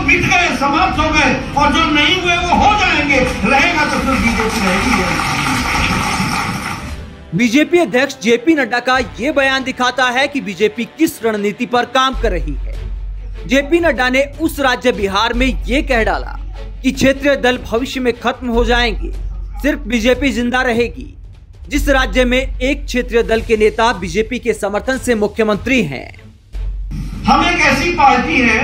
लोग मिट गए, समाप्त हो गए, और जो नहीं हुए वो हो जाएंगे। रहेगा तो फिर बीजेपी रहेगी। बीजेपी अध्यक्ष जेपी नड्डा का ये बयान दिखाता है कि बीजेपी किस रणनीति पर काम कर रही है। जेपी नड्डा ने उस राज्य बिहार में ये कह डाला कि क्षेत्रीय दल भविष्य में खत्म हो जाएंगे, सिर्फ बीजेपी जिंदा रहेगी। जिस राज्य में एक क्षेत्रीय दल के नेता बीजेपी के समर्थन से मुख्यमंत्री हैं। हम एक ऐसी पार्टी है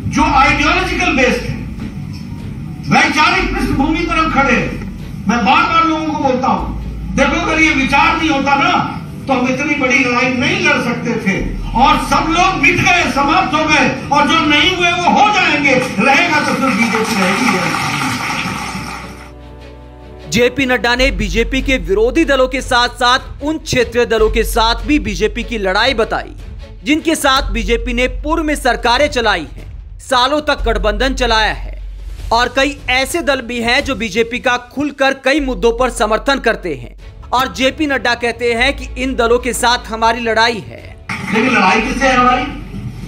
जो आइडियोलॉजिकल बेस्ड है, वैचारिक पृष्ठभूमि पर हम खड़े हैं। मैं बार बार लोगों को बोलता हूं, देखो अगर ये विचार नहीं होता ना तो हम इतनी बड़ी लड़ाई नहीं लड़ सकते थे, और सब लोग मिट गए, समाप्त हो गए, और जो नहीं हुए वो हो जाएंगे। रहेगा तो फिर बीजेपी रहेगी। जेपी नड्डा ने बीजेपी के विरोधी दलों के साथ साथ उन क्षेत्रीय दलों के साथ भी बीजेपी की लड़ाई बताई जिनके साथ बीजेपी ने पूर्व में सरकारें चलाई हैं, सालों तक गठबंधन चलाया है। और कई ऐसे दल भी हैं जो बीजेपी का खुलकर कई मुद्दों पर समर्थन करते हैं, और जेपी नड्डा कहते हैं कि इन दलों के साथ हमारी लड़ाई है। लेकिन लड़ाई किससे है हमारी?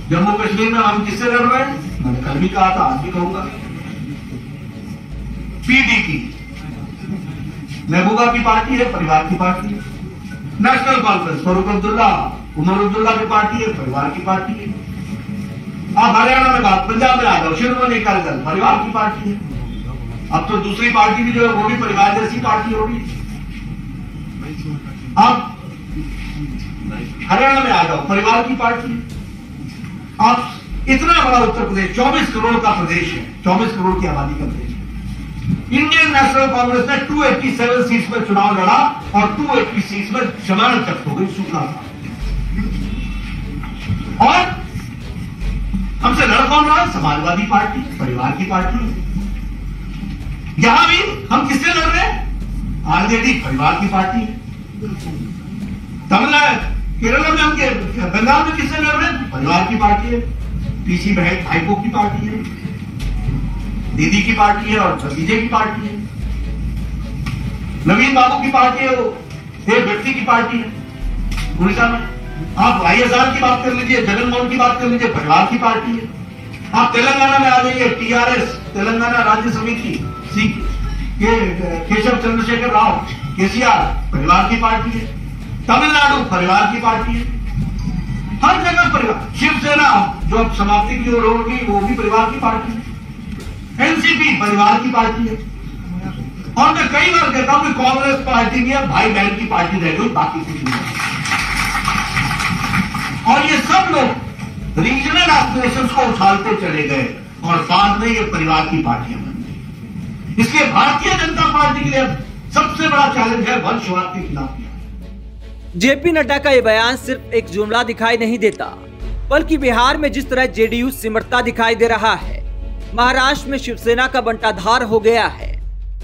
जम्मू कश्मीर में हम किससे लड़ रहे हैं? मैंने कल भी कहा था, आज भी कहूंगा, पीडीपी महबूबा की पार्टी है, परिवार की पार्टी है। नेशनल कॉन्फ्रेंस फारूक अब्दुल्ला, उमर अब्दुल्ला की पार्टी है, परिवार की पार्टी है। आप हरियाणा में बात, पंजाब में आ जाओ, शिरोमणि अकाली दल परिवार की पार्टी है। अब तो दूसरी पार्टी भी जो है वो भी परिवार जैसी पार्टी होगी। अब हरियाणा में आ जाओ, परिवार की पार्टी है। आप इतना बड़ा उत्तर प्रदेश 24 करोड़ का प्रदेश है, 24 करोड़ की आबादी का प्रदेश है। इंडियन नेशनल कांग्रेस ने 287 सीट पर चुनाव लड़ा और 280 सीट पर जमानत जब्त हो गई, सूखा था। और हमसे लड़ कौन रहा? समाजवादी पार्टी, परिवार की पार्टी। यहां भी हम किससे लड़ रहे हैं? आरजेडी, परिवार की पार्टी। तमिलनाडु, केरल में हम बंगाल में किससे लड़ रहे हैं? परिवार की पार्टी है। पीसी बहन भाईपो की पार्टी है, दीदी की पार्टी है और भतीजे की पार्टी है। नवीन बाबू की पार्टी है, वो एक व्यक्ति की पार्टी है। उड़ीसा में आप वाईएसआर की बात कर लीजिए, जगनमोहन की बात कर लीजिए, परिवार की पार्टी है। आप तेलंगाना में आ जाइए, टीआरएस, तेलंगाना राज्य समिति, केशव चंद्रशेखर राव, केसीआर, परिवार की पार्टी है। तमिलनाडु, परिवार की पार्टी है। हर जगह परिवार। शिवसेना जो अब समाप्ति की ओर होगी वो भी परिवार की पार्टी है। एनसीपी, परिवार की पार्टी है। और मैं कई बार कहता हूं कि कांग्रेस पार्टी भी है, भाई बहन की पार्टी रह गई, बाकी कुछ नहीं। और ये सब लोग रीजनल एस्पिरेशंस को उछालते चले गए और बाद में ये परिवार की पार्टियां बन गई। इसलिए भारतीय जनता पार्टी के लिए सबसे बड़ा चैलेंज है वंशवाद के खिलाफ। जेपी नड्डा का ये बयान सिर्फ एक जुमला दिखाई नहीं देता, बल्कि बिहार में जिस तरह जेडीयू सिमटता दिखाई दे रहा है, महाराष्ट्र में शिवसेना का बंटाधार हो गया है,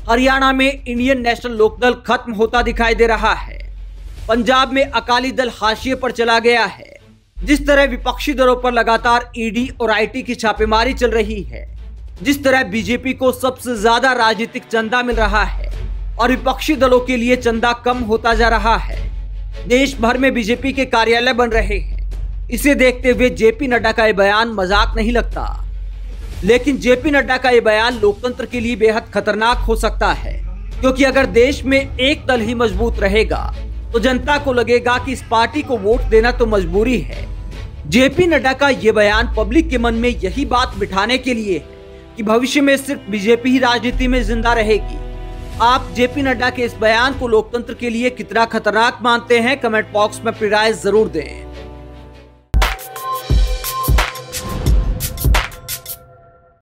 हरियाणा में इंडियन नेशनल लोकदल खत्म होता दिखाई दे रहा है, पंजाब में अकाली दल हाशिए पर चला गया है, जिस तरह विपक्षी दलों पर लगातार ईडी और आईटी की छापेमारी चल रही है, जिस तरह बीजेपी को सबसे ज्यादा राजनीतिक चंदा मिल रहा है और विपक्षी दलों के लिए चंदा कम होता जा रहा है, देश भर में बीजेपी के कार्यालय बन रहे हैं। इसे देखते हुए जेपी नड्डा का यह बयान मजाक नहीं लगता, लेकिन जेपी नड्डा का यह बयान लोकतंत्र के लिए बेहद खतरनाक हो सकता है, क्योंकि अगर देश में एक दल ही मजबूत रहेगा तो जनता को लगेगा कि इस पार्टी को वोट देना तो मजबूरी है। जेपी नड्डा का यह बयान पब्लिक के मन में यही बात बिठाने के लिए है कि भविष्य में सिर्फ बीजेपी ही राजनीति में जिंदा रहेगी। आप जेपी नड्डा के इस बयान को लोकतंत्र के लिए कितना खतरनाक मानते हैं? कमेंट बॉक्स में अपनी राय जरूर दें।